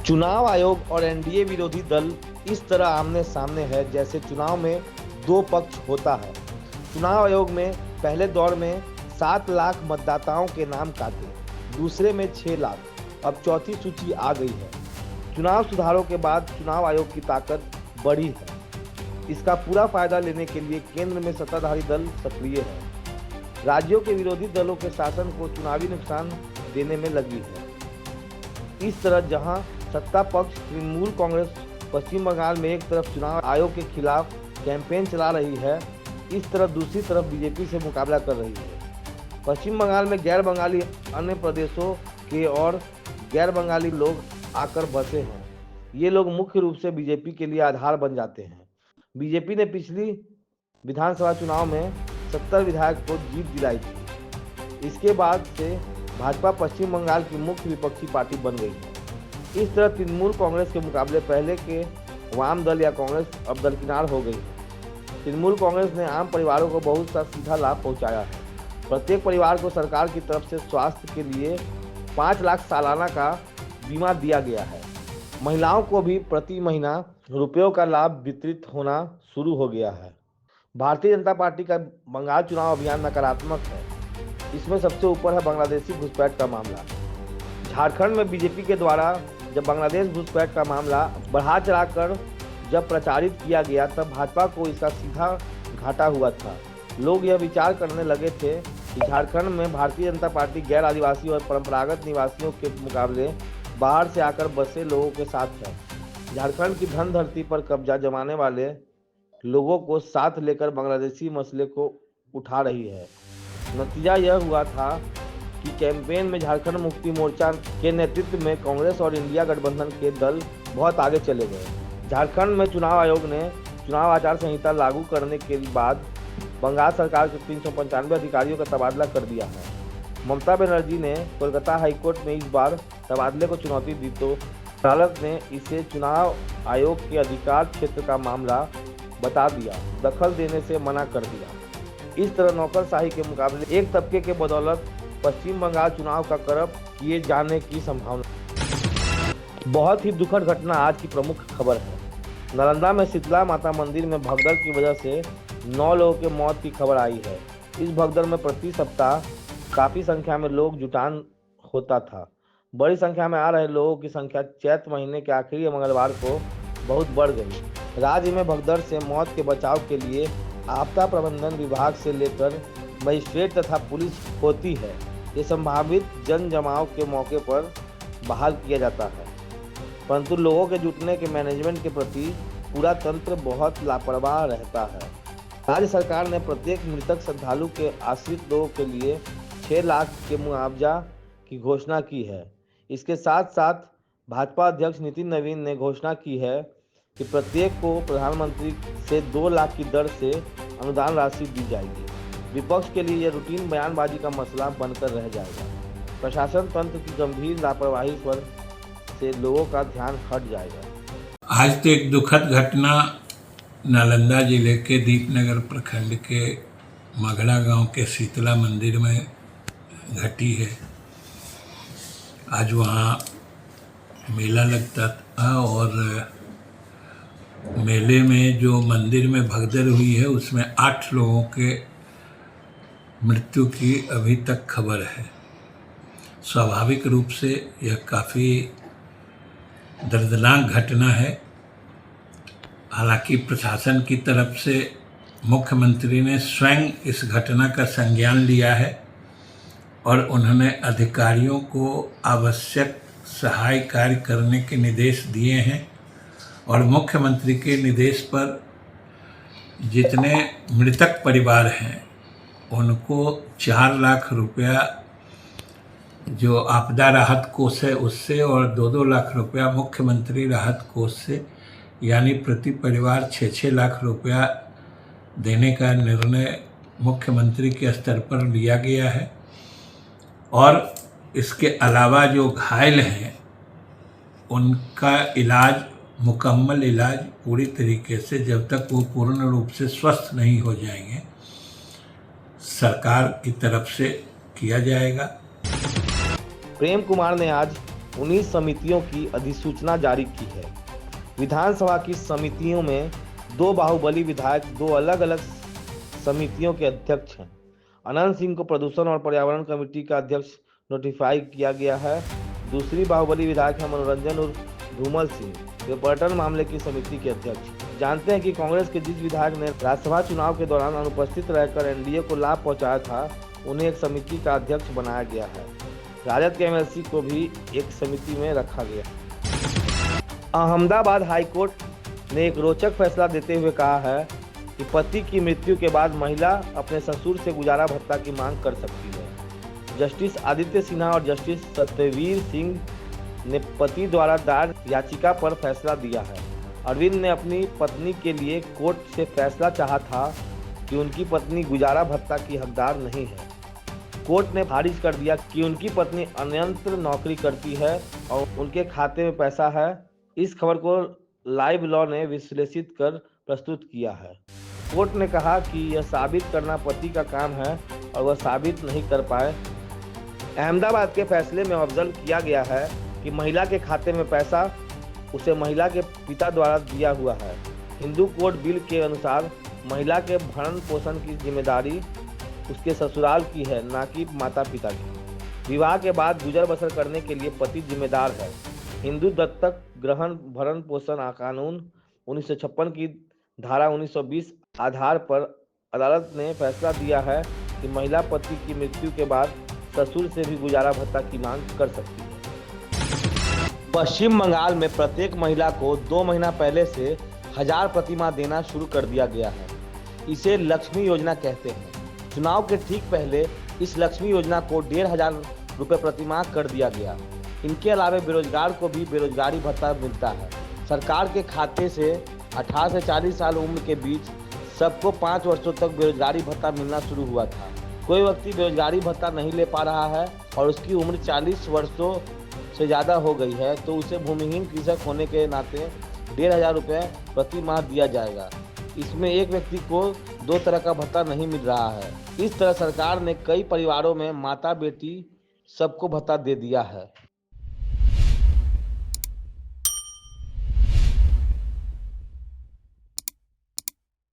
चुनाव आयोग और एनडीए विरोधी दल इस तरह आमने सामने है जैसे चुनाव में दो पक्ष होता है। चुनाव आयोग में पहले दौर में 7 लाख मतदाताओं के नाम काटे, दूसरे में 6 लाख, अब चौथी सूची आ गई है। चुनाव सुधारों के बाद चुनाव आयोग की ताकत बढ़ी है। इसका पूरा फायदा लेने के लिए केंद्र में सत्ताधारी दल सक्रिय है। राज्यों के विरोधी दलों के शासन को चुनावी नुकसान देने में लगी है। इस तरह जहां सत्ता पक्ष तृणमूल कांग्रेस पश्चिम बंगाल में एक तरफ चुनाव आयोग के खिलाफ कैंपेन चला रही है, इस तरफ दूसरी तरफ बीजेपी से मुकाबला कर रही है। पश्चिम बंगाल में गैर बंगाली अन्य प्रदेशों के और गैर बंगाली लोग आकर बसे हैं। ये लोग मुख्य रूप से बीजेपी के लिए आधार बन जाते हैं। बीजेपी ने पिछली विधानसभा चुनाव में 70 विधायक को जीत दिलाई थी। इसके बाद से भाजपा पश्चिम बंगाल की मुख्य विपक्षी पार्टी बन गई है। इस तरह तृणमूल कांग्रेस के मुकाबले पहले के वाम दल या कांग्रेस अब दरकिनार हो गई है। तृणमूल कांग्रेस ने आम परिवारों को बहुत सा सीधा लाभ पहुंचाया है। प्रत्येक परिवार को सरकार की तरफ से स्वास्थ्य के लिए 5 लाख सालाना का बीमा दिया गया है। महिलाओं को भी प्रति महीना रुपयों का लाभ वितरित होना शुरू हो गया है। भारतीय जनता पार्टी का बंगाल चुनाव अभियान नकारात्मक है। इसमें सबसे ऊपर है बांग्लादेशी घुसपैठ का मामला। झारखंड में बीजेपी के द्वारा जब बांग्लादेश घुसपैठ का मामला बढ़ा चढ़ाकर जब प्रचारित किया गया तब भाजपा को इसका सीधा घाटा हुआ था। लोग यह विचार करने लगे थे कि झारखंड में भारतीय जनता पार्टी गैर आदिवासी और परंपरागत निवासियों के मुकाबले बाहर से आकर बसे लोगों के साथ है। झारखंड की धन धरती पर कब्जा जमाने वाले लोगों को साथ लेकर बांग्लादेशी मसले को उठा रही है। नतीजा यह हुआ था कि कैंपेन में झारखंड मुक्ति मोर्चा के नेतृत्व में कांग्रेस और इंडिया गठबंधन के दल बहुत आगे चले गए। झारखंड में चुनाव आयोग ने चुनाव आचार संहिता लागू करने के बाद बंगाल सरकार के 395 अधिकारियों का तबादला कर दिया है। ममता बनर्जी ने कोलकाता हाईकोर्ट में इस बार तबादले को चुनौती दी तो अदालत ने इसे चुनाव आयोग के अधिकार क्षेत्र का मामला बता दिया, दखल देने से मना कर दिया। इस तरह नौकरशाही के मुकाबले एक तबके के बदौलत पश्चिम बंगाल चुनाव का करप्ट किए जाने की संभावना। बहुत ही दुखद घटना आज की प्रमुख खबर है। नालंदा में शीतला माता मंदिर में भगदड़ की वजह से 9 लोगों के मौत की खबर आई है। इस भगदड़ में प्रति सप्ताह काफी संख्या में लोग जुटान होता था। बड़ी संख्या में आ रहे लोगों की संख्या चैत्र महीने के आखिरी मंगलवार को बहुत बढ़ गई। राज्य में भगदड़ से मौत के बचाव के लिए आपदा प्रबंधन विभाग से लेकर मजिस्ट्रेट तथा पुलिस होती है। ये संभावित जन जमाव के मौके पर बहाल किया जाता है, परंतु लोगों के जुटने के मैनेजमेंट के प्रति पूरा तंत्र बहुत लापरवाह रहता है। राज्य सरकार ने प्रत्येक मृतक श्रद्धालु के आश्रित लोगों के लिए 6 लाख के मुआवजा की घोषणा की है। इसके साथ साथ भाजपा अध्यक्ष नितिन नवीन ने घोषणा की है कि प्रत्येक को प्रधानमंत्री से 2 लाख की दर से अनुदान राशि दी जाएगी। विपक्ष के लिए यह रूटीन बयानबाजी का मसला बनकर रह जाएगा। प्रशासन तंत्र की गंभीर लापरवाही पर से लोगों का ध्यान हट जाएगा। आज तो एक दुखद घटना नालंदा जिले के दीपनगर प्रखंड के मगड़ा गांव के शीतला मंदिर में घटी है। आज वहाँ मेला लगता था और मेले में जो मंदिर में भगदड़ हुई है उसमें 8 लोगों के मृत्यु की अभी तक खबर है। स्वाभाविक रूप से यह काफ़ी दर्दनाक घटना है। हालांकि प्रशासन की तरफ से मुख्यमंत्री ने स्वयं इस घटना का संज्ञान लिया है और उन्होंने अधिकारियों को आवश्यक सहाय कार्य करने के निर्देश दिए हैं और मुख्यमंत्री के निर्देश पर जितने मृतक परिवार हैं उनको 4 लाख रुपया जो आपदा राहत कोष है उससे और 2-2 लाख रुपया मुख्यमंत्री राहत कोष से यानी प्रति परिवार 6-6 लाख रुपया देने का निर्णय मुख्यमंत्री के स्तर पर लिया गया है। और इसके अलावा जो घायल हैं उनका इलाज, मुकम्मल इलाज पूरी तरीके से जब तक वो पूर्ण रूप से स्वस्थ नहीं हो जाएंगे सरकार की तरफ से किया जाएगा। प्रेम कुमार ने आज 19 समितियों की अधिसूचना जारी की है। विधानसभा की समितियों में 2 बाहुबली विधायक 2 अलग अलग समितियों के अध्यक्ष हैं। अनंत सिंह को प्रदूषण और पर्यावरण कमेटी का अध्यक्ष नोटिफाई किया गया है। दूसरी बाहुबली विधायक है मनोरंजन उर्फ धूमल सिंह, वे पर्यटन मामले की समिति के अध्यक्ष। जानते हैं कि कांग्रेस के जिस विधायक ने राज्यसभा चुनाव के दौरान अनुपस्थित रहकर एनडीए को लाभ पहुंचाया था, उन्हें एक समिति का अध्यक्ष बनाया गया है। राजद के एमएलसी को भी एक समिति में रखा गया। अहमदाबाद हाईकोर्ट ने एक रोचक फैसला देते हुए कहा है कि पति की मृत्यु के बाद महिला अपने ससुर से गुजारा भत्ता की मांग कर सकती है। जस्टिस आदित्य सिन्हा और जस्टिस सत्यवीर सिंह ने पति द्वारा दायर याचिका पर फैसला दिया है। अरविंद ने अपनी पत्नी के लिए कोर्ट से फैसला चाहा था कि उनकी पत्नी गुजारा भत्ता की हकदार नहीं है। कोर्ट ने खारिज कर दिया कि उनकी पत्नी अन्यत्र नौकरी करती है और उनके खाते में पैसा है। इस खबर को लाइव लॉ ने विश्लेषित कर प्रस्तुत किया है। कोर्ट ने कहा कि यह साबित करना पति का काम है और वह साबित नहीं कर पाए। अहमदाबाद के फैसले में ऑब्जर्व किया गया है कि महिला के खाते में पैसा उसे महिला के पिता द्वारा दिया हुआ है। हिंदू कोड बिल के अनुसार महिला के भरण पोषण की जिम्मेदारी उसके ससुराल की है, ना कि माता पिता की। विवाह के बाद गुजर बसर करने के लिए पति जिम्मेदार है। हिंदू दत्तक ग्रहण भरण पोषण कानून 1956 की धारा 1920 आधार पर अदालत ने फैसला दिया है कि महिला पति की मृत्यु के बाद ससुर से भी गुजारा भत्ता की मांग कर सकती है। पश्चिम बंगाल में प्रत्येक महिला को 2 महीना पहले से 1000 प्रतिमाह देना शुरू कर दिया गया है। इसे लक्ष्मी योजना कहते हैं। चुनाव के ठीक पहले इस लक्ष्मी योजना को 1500 रुपये प्रतिमाह कर दिया गया। इनके अलावा बेरोजगार को भी बेरोजगारी भत्ता मिलता है। सरकार के खाते से 18 से 40 साल उम्र के बीच सबको 5 वर्षों तक बेरोजगारी भत्ता मिलना शुरू हुआ था। कोई व्यक्ति बेरोजगारी भत्ता नहीं ले पा रहा है और उसकी उम्र 40 वर्षों से ज़्यादा हो गई है तो उसे भूमिहीन कृषक होने के नाते 1500 रुपये प्रति माह दिया जाएगा। इसमें एक व्यक्ति को 2 तरह का भत्ता नहीं मिल रहा है। इस तरह सरकार ने कई परिवारों में माता बेटी सबको भत्ता दे दिया है।